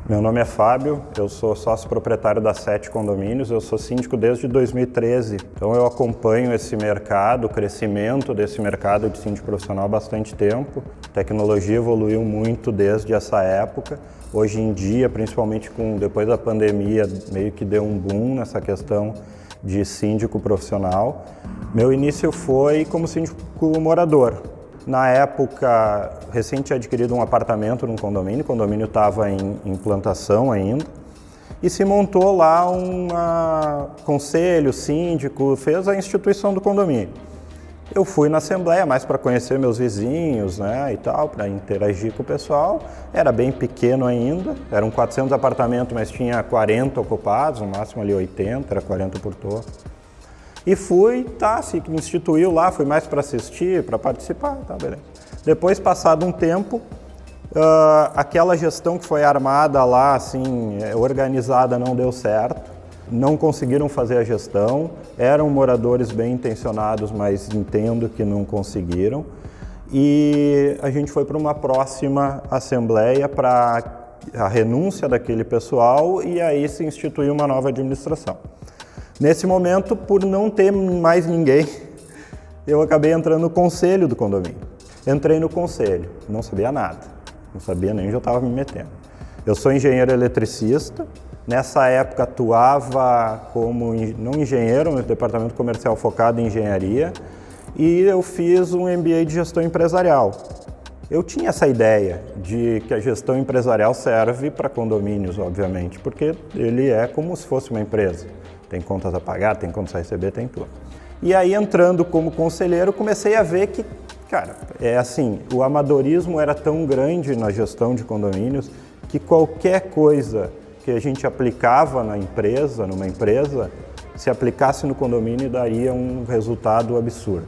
Meu nome é Fábio, eu sou sócio proprietário da 7 Condomínios, eu sou síndico desde 2013, então eu acompanho esse mercado, o crescimento desse mercado de síndico profissional há bastante tempo. A tecnologia evoluiu muito desde essa época. Hoje em dia, principalmente depois da pandemia, meio que deu um boom nessa questão de síndico profissional. Meu início foi como síndico morador. Na época, recém tinha adquirido um apartamento num condomínio, o condomínio estava em implantação ainda, e se montou lá um conselho, síndico, fez a instituição do condomínio. Eu fui na assembleia mais para conhecer meus vizinhos, né, e tal, para interagir com o pessoal. Era bem pequeno ainda, eram 400 apartamentos, mas tinha 40 ocupados, no máximo ali 80, era 40 por torre. E fui, se instituiu lá, fui mais para assistir, para participar, beleza. Depois, passado um tempo, aquela gestão que foi armada lá, assim, organizada, não deu certo. Não conseguiram fazer a gestão, eram moradores bem intencionados, mas entendo que não conseguiram. E a gente foi para uma próxima assembleia para a renúncia daquele pessoal e aí se instituiu uma nova administração. Nesse momento, por não ter mais ninguém, eu acabei entrando no conselho do condomínio. Entrei no conselho, não sabia nada, não sabia nem onde eu estava me metendo. Eu sou engenheiro eletricista, nessa época atuava como, não engenheiro, mas departamento comercial focado em engenharia, e eu fiz um MBA de gestão empresarial. Eu tinha essa ideia de que a gestão empresarial serve para condomínios, obviamente, porque ele é como se fosse uma empresa. Tem contas a pagar, tem contas a receber, tem tudo. E aí, entrando como conselheiro, comecei a ver que, o amadorismo era tão grande na gestão de condomínios que qualquer coisa que a gente aplicava numa empresa, se aplicasse no condomínio, daria um resultado absurdo.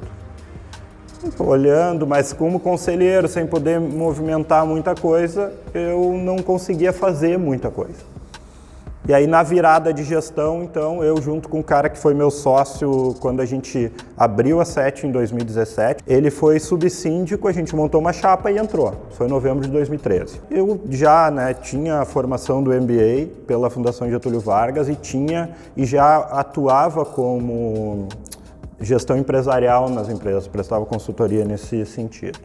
Olhando, mas como conselheiro, sem poder movimentar muita coisa, eu não conseguia fazer muita coisa. E aí, na virada de gestão, então, eu junto com o cara que foi meu sócio quando a gente abriu a 7 em 2017, ele foi subsíndico, a gente montou uma chapa e entrou. Foi em novembro de 2013. Eu já tinha a formação do MBA pela Fundação Getúlio Vargas e já atuava como gestão empresarial nas empresas, prestava consultoria nesse sentido.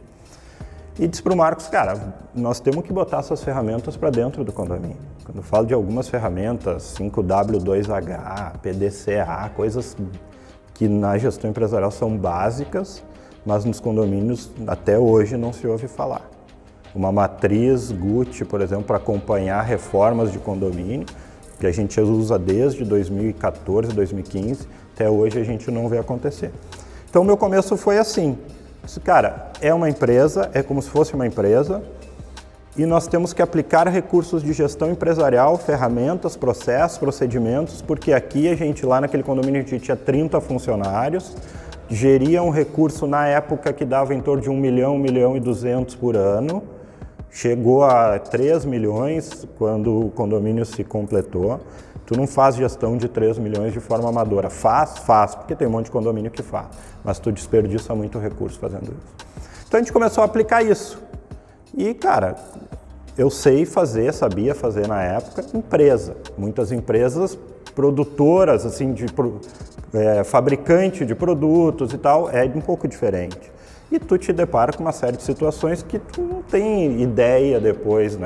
E disse para o Marcos, nós temos que botar essas ferramentas para dentro do condomínio. Quando eu falo de algumas ferramentas, 5W2H, PDCA, coisas que na gestão empresarial são básicas, mas nos condomínios até hoje não se ouve falar. Uma matriz GUT, por exemplo, para acompanhar reformas de condomínio, que a gente usa desde 2014, 2015, até hoje a gente não vê acontecer. Então, meu começo foi assim. É uma empresa, é como se fosse uma empresa, e nós temos que aplicar recursos de gestão empresarial, ferramentas, processos, procedimentos, porque aqui lá naquele condomínio a gente tinha 30 funcionários, geria um recurso na época que dava em torno de 1 milhão, 1 milhão e 200 por ano, chegou a 3 milhões quando o condomínio se completou. Tu não faz gestão de 3 milhões de forma amadora. Faz, porque tem um monte de condomínio que faz, mas tu desperdiça muito recurso fazendo isso. Então a gente começou a aplicar isso. E, eu sabia fazer na época, muitas empresas produtoras, fabricante de produtos e tal, é um pouco diferente. E tu te depara com uma série de situações que tu não tem ideia depois,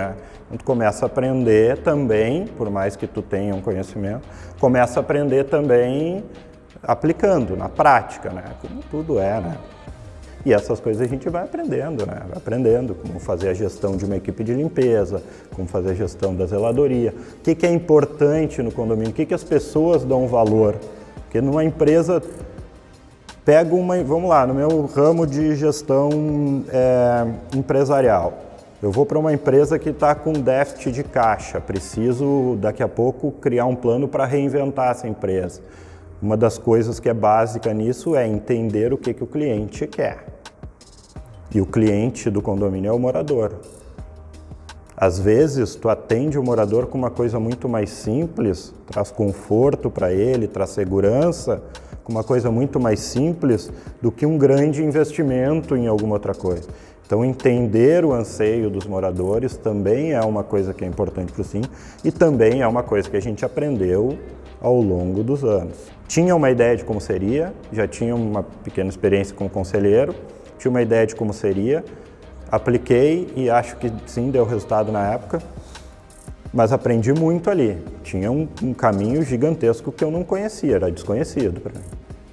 Tu começa a aprender também, por mais que tu tenha um conhecimento, começa a aprender também aplicando, na prática, Como tudo é, E essas coisas a gente vai aprendendo, Vai aprendendo como fazer a gestão de uma equipe de limpeza, como fazer a gestão da zeladoria, o que é importante no condomínio, o que as pessoas dão valor. Porque numa empresa, vamos lá, no meu ramo de gestão empresarial, eu vou para uma empresa que está com déficit de caixa, preciso daqui a pouco criar um plano para reinventar essa empresa. Uma das coisas que é básica nisso é entender o que o cliente quer. E o cliente do condomínio é o morador. Às vezes, tu atende o morador com uma coisa muito mais simples, traz conforto para ele, traz segurança, com uma coisa muito mais simples do que um grande investimento em alguma outra coisa. Então, entender o anseio dos moradores também é uma coisa que é importante para o síndico e também é uma coisa que a gente aprendeu ao longo dos anos. Tinha uma ideia de como seria, já tinha uma pequena experiência como conselheiro, tinha uma ideia de como seria, apliquei e acho que sim, deu resultado na época, mas aprendi muito ali. Tinha um caminho gigantesco que eu não conhecia, era desconhecido para mim.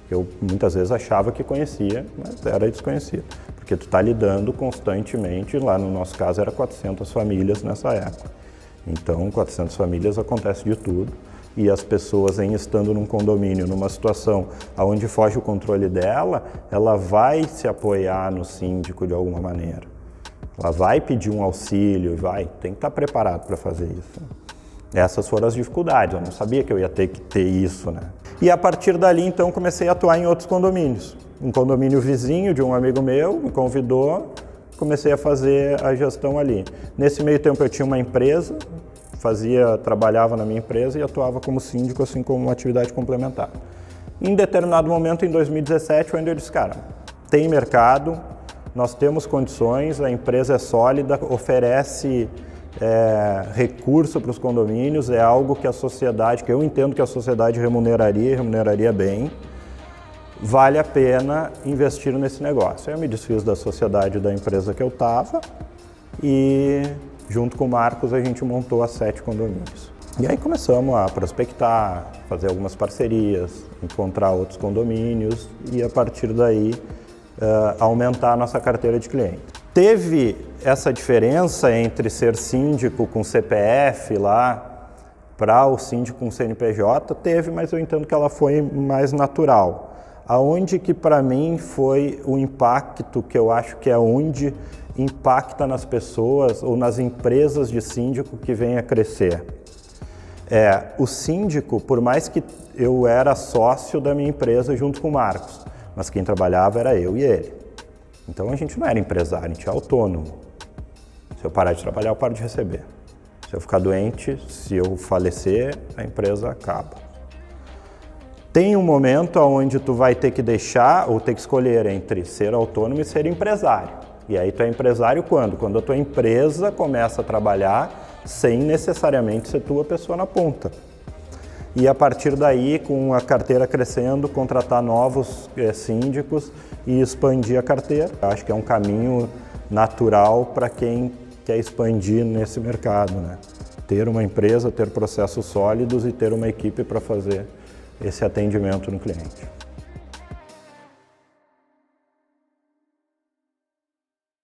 Eu muitas vezes achava que conhecia, mas era desconhecido. Porque tu está lidando constantemente, lá no nosso caso era 400 famílias nessa época. Então, 400 famílias acontece de tudo e as pessoas estando num condomínio, numa situação onde foge o controle dela, ela vai se apoiar no síndico de alguma maneira. Ela vai pedir um auxílio, tem que estar preparado para fazer isso. Essas foram as dificuldades, eu não sabia que eu ia ter que ter isso, né? E a partir dali, então, comecei a atuar em outros condomínios. Um condomínio vizinho de um amigo meu me convidou, comecei a fazer a gestão ali. Nesse meio tempo eu tinha uma empresa, trabalhava na minha empresa e atuava como síndico, assim como uma atividade complementar. Em determinado momento, em 2017, eu disse, cara, tem mercado, nós temos condições, a empresa é sólida, oferece recurso para os condomínios, é algo que a sociedade, que eu entendo que a sociedade remuneraria bem, vale a pena investir nesse negócio. Aí eu me desfiz da sociedade da empresa que eu estava e junto com o Marcos a gente montou a 7 condomínios. E aí começamos a prospectar, fazer algumas parcerias, encontrar outros condomínios e a partir daí aumentar a nossa carteira de clientes. Teve essa diferença entre ser síndico com CPF lá para o síndico com CNPJ? Teve, mas eu entendo que ela foi mais natural. Aonde que para mim foi o impacto que eu acho que é onde impacta nas pessoas ou nas empresas de síndico que vem a crescer. O síndico, por mais que eu era sócio da minha empresa junto com o Marcos, mas quem trabalhava era eu e ele. Então a gente não era empresário, a gente é autônomo. Se eu parar de trabalhar, eu paro de receber. Se eu ficar doente, se eu falecer, a empresa acaba. Tem um momento onde tu vai ter que deixar ou ter que escolher entre ser autônomo e ser empresário. E aí tu é empresário quando? Quando a tua empresa começa a trabalhar sem necessariamente ser tua pessoa na ponta. E a partir daí, com a carteira crescendo, contratar novos síndicos e expandir a carteira. Acho que é um caminho natural para quem quer expandir nesse mercado, né? Ter uma empresa, ter processos sólidos e ter uma equipe para fazer esse atendimento no cliente.